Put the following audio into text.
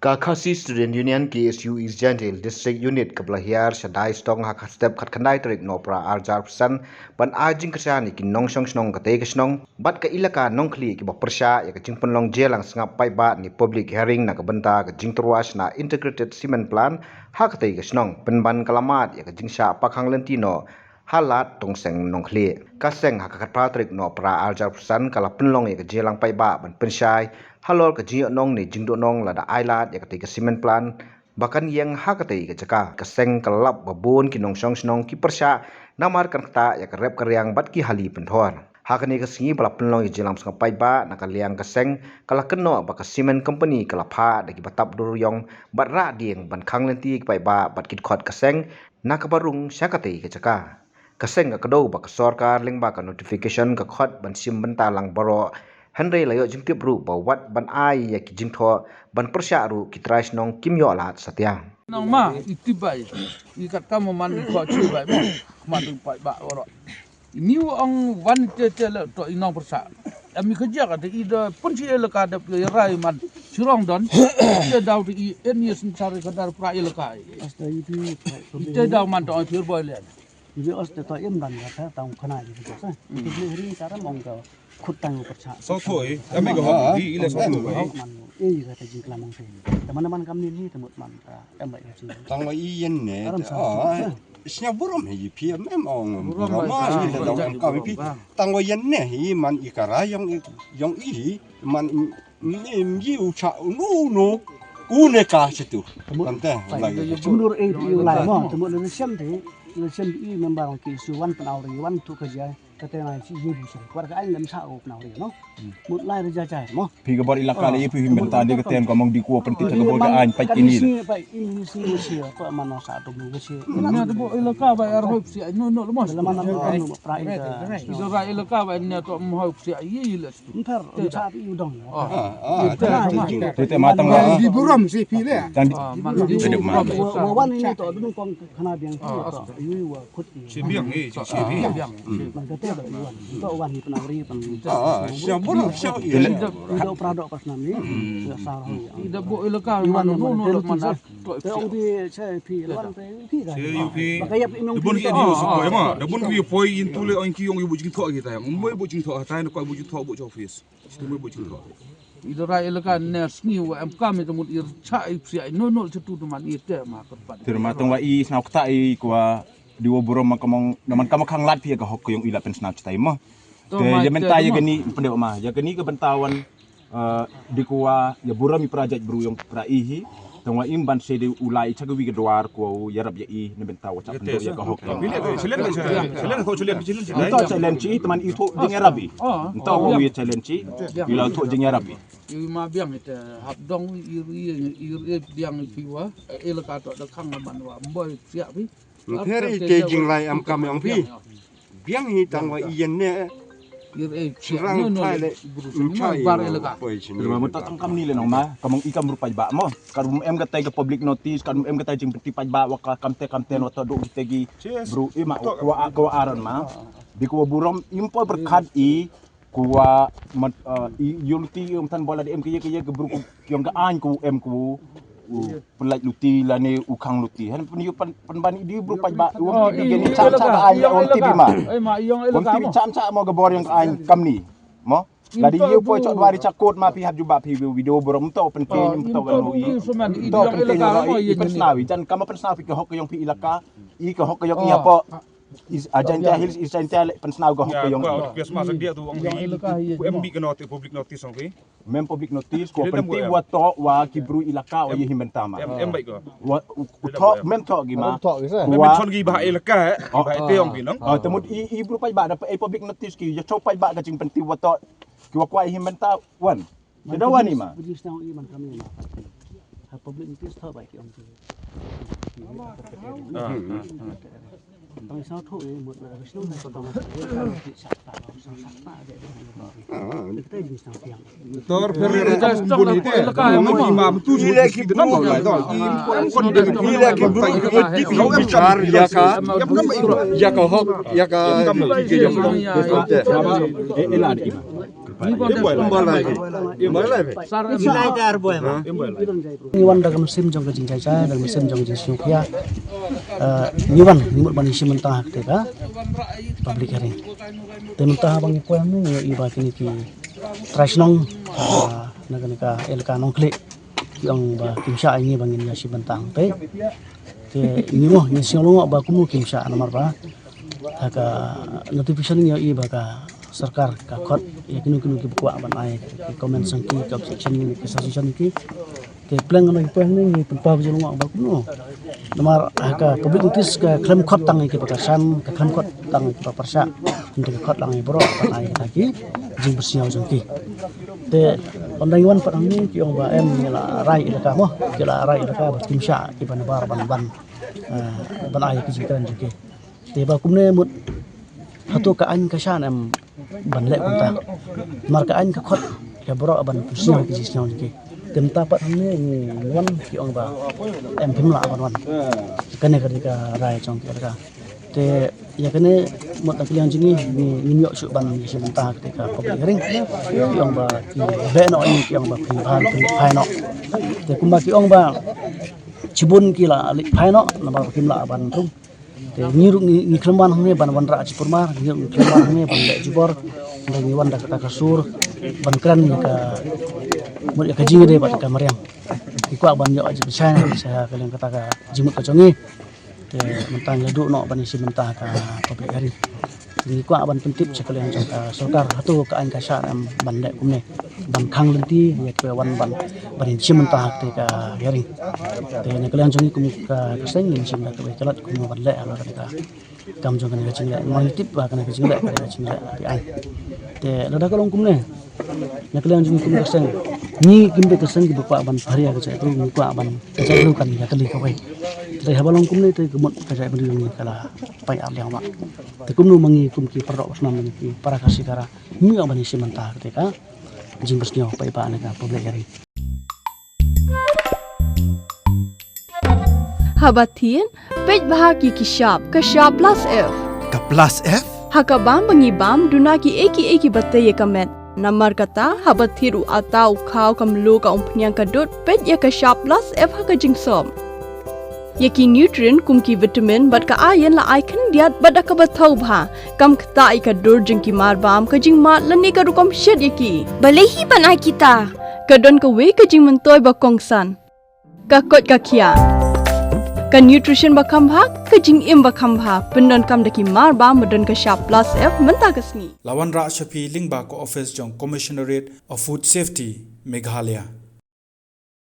Kakasi Student Union KSU East Gentil District Unit Kablahiar Shadai Stong Hak Step Khat Khandai Tarik Nopra Arjar Persan Ban Ajing Kersani Ki Nong Shong Snong Kate Kesnong Bat Ka Ilaka Nong Kli Ki Bok Persya Ya Kajing Penlong Jelang Sengap Pai Ba Ni Public Hearing Na Kabenta Kajing Terwas Na Integrated Cement Plan Hak Kate Kesnong Penban Kalamat Ya Kajing Sya Pakhang Lentino Halat tong seng nong kli kaseng hakakat patrik no pra arjar persan kala penlong ya kejelang pai ba ban pensyai halol kejio nong ni jingdo nong lada ailat ya ketika simen plan bahkan yang hakati ke jaka kaseng kelap babun ki nong song snong ki persya namar kan kata ya kerep keryang bat ki hali penthor hakani kesingi bala penlong ya jelang seng pai ba nak liang kaseng kala keno ba ka simen company kala pha dagi batap dur yong bat ra dieng ban khang lenti pai ba bat kit khot kaseng nak barung syakati ke jaka kaseng ka kado ba ka sarkar ling ba ka notification ka khot ban sim banta lang baro Henry layo jingtip ru ba wat ban ai ya ki jingtho ban persya ru ki trais nong kim yo lat satya nong ma itibai ikat kamu man ko chibai mo man pai ba oro ni ong wan te le to inong persya ami kerja ka de ida pun si elaka da rai man surong don te daw di en yes sare ka dar pra elaka asta itu te daw man to pure boy le itu asta to em dan ka ta khana ji ko sa itu hari cara mong ka khut tang percha so thoi ami ko hot di ile so thoi man ka ta ji kala mong sai teman-teman kami ni temut man ka em bai ji tang wa yen ne snya burom hi pi mem ong burom ma ni da dong ka pi tang wa yen ne hi man ikara yong i man mi u cha no u ne ka situ tante lagi jumur lai mo temut le siam de le siam i member ong ki su wan panau ri wan tu ka ja kata nai si yu bi war ka ai lam sa o panau ri no mut lai ra ja ja mo pi ga bor ilaka le pi himenta de keten ko mong di ko pentit ga bor an pai ini pai ini si ko mano sa to bu si na de bo elaka ba ar hop si no no mo la man no pra ido ra elaka ba ne to mo hop si yi le ntar sa bi u dong te matang wa di buram si pi le dan man di wan ini to dun kong khana biang to yu wa khut si biang si biang man ka te ba wan to wan hi panau ri pan snya burom snya ido pradok pas nam ni sa ho ida bo elaka man no no man to te ong di che pi wan te pi ga yupi makaya pi mong debun ki di so ko ma debun ki poi in tule on ki yong yu bu jing tho ki ta yong mo bu jing tho ta no ko bu jing tho bu cho office stu mo bu jing tho ido ra elaka ne sni wa am kam to mut ir cha si no no tu tu man ite ma ka pat ter matang wa i snauk ta i kwa di wo burom makamong naman kamakang lat pi ga hok yung ila pen snap tai mo te ya menta ya gani pende ma ya gani ke bentawan di kuwa ya buram mi project bru yung pra ihi tongwa imban se de ulai chagawi ga dwar ko yarab ya i ne bentawa cha pendo ya ga hok selen ko chelen chi teman itu jeng arabi entah wo wi chelen chi ila to jeng arabi i ma biang ite hab dong ir biang piwa elaka to da khang man wa boy sia bi peri te jing lai am kam yong pi biang hi tang wa yen ne ir sirang thai le chai bar elaka poi chin Terima mo tatang kam nile no ma kamong ikam rupai ba mo karum em ga tay ga public notice karum em ga tay jing peti paj ba wa kamte no to do tegi bro ima ko aron ma di ko burom impo berkhat i kuwa yung ti yung tan bola di em kaya gebru yung ga an ku em ku pelaj luti lane ukang luti han pan di bro paj ba wong ti geni cha an wong ti bima ma yong wong elaka ti mo cha mo ga bor yung an kam ni mo ladi yu po chot wari chakot ma pi hab juba pi video borom to pen ke nyum to ga no i suman i to yong pen ke elaka mo i yin pen snawi jan kama pen snawi ke hok yung pi ilaka i ke hok yung iya po ajan ta hills is ta pen snaw ga hok yung bias masuk dia tu orang MB ke notice public notice orang mem public notice ko penting buat to wa kibru ilaka wa yihimen tama M baik ke wa to mem to gima memang son gi bahai leka bahai te orang binang temut i bru pai ba dapat public notice ki ya chau pai ba ga jing penting buat to ki wa kwa yihimen ta wan da wani ma bujis nang i man kami ma ha public notice tho bai ki ong tang sao tho e mut la snu na ko tong kita jenis yang Tor Ferreira das bun itu imam tu sudah kita nama lah tu. Kon dia gila ke bro di kau bicar ya ka. Ya ka hok ya ka ke jam. Ela ada imam. Niwan dalam musim jong kejing caca dalam musim jong kejing siupia niwan nimut bani si mentah kita public hearing mentah bang ko yang ni iba kini ki trasnong naga elka nongkle yang ba kimsha ini bangin ya si mentang te ke ini mo ni siolo ba kumu kimsha nomor ba ka notification ni iba ka सरकार का खत या किनु की बुआ बनाए कमेंट संकी का सेक्शन में के सजेशन की के प्लान में को नहीं पंपा बजलो ba kuno nomor ka public notice ka klaim khot tang ke pakasan ka klaim khot tang ke paparsa untuk khot lang bro banai lagi jing bersiau jengki te ondaiwan padang ni ki ong ba em ni la rai ila ka mo ki la rai ila ka tim sha ki ban bar ban banai ki jikan jengki te ba kumne mut hatu ka an ka shan em ban lek kunta mar ka an ka khot ya bro ban pusing ki jisnau jengki tem tapat ni wan ki ong ba em phim la ban wan kane ka rai chong ka te ya kane mot tak liang jingi ni nyok su ban si mentah ketika public hearing ki ong ba ki be no ni ki ong ba phi phai no te kumba ki ong ba cibun ki la li phai no na phim la ban tung te ni klemban ni ban wan ra cipurmar ni klemban ni ban le jibor ni wan da ka kasur ban kran ni ka mut ka jingi de bat ka mariam ki kwa ban yo aji besar saya kalian kata ka jimut ka congi te mentang ya du no ban si mentah ka public hearing di kwa ban pentip sekalian ka sarkar hatu ka an ka sha am ban le kumne ban khang lenti ya ke wan ban si mentah te ka hearing te ne kalian congi kum ka seng ni sim ka kelat kum ban le ala ka kam jong ka cing le ngon tip ba ka cing le ka cing le di ai te lada kalong kumne ne kalian congi kum ka seng ni kimbe ka seng ki ba ban bharia ka tu ni kwa ban ka lu kan ya kali ka wai te habalong kumne te kumot ka jai ban ni kala pai ar liang ma te kumnu mangi kum ki parok wasnam ni ki para kasikara mi ban si mentah ketika jing bersnyo pai ba ne ka public hearing Habatin pej bahagi kishap plus F ka plus F hakabam bangi bam dunaki eki batay kamet namar kata habathiru atau khau kamlu ka umpnyang kadut pej ya kishap plus F haka jingsom yaki nutrient kumki vitamin bat ka ayan la icon diat bat ka bathau bha kam kata ka dur jingki mar bam ka jing mat lani ka rukom shed yaki balehi banai kita kadon ka we ka jing mentoy ba kongsan ka kot ka khia ka nutrition bakam bha ka jing im bakam bha pendon kam daki mar ba modon ka sharp plus F menta kasni lawan ra shapi lingba ko office jong commissionerate of food safety Meghalaya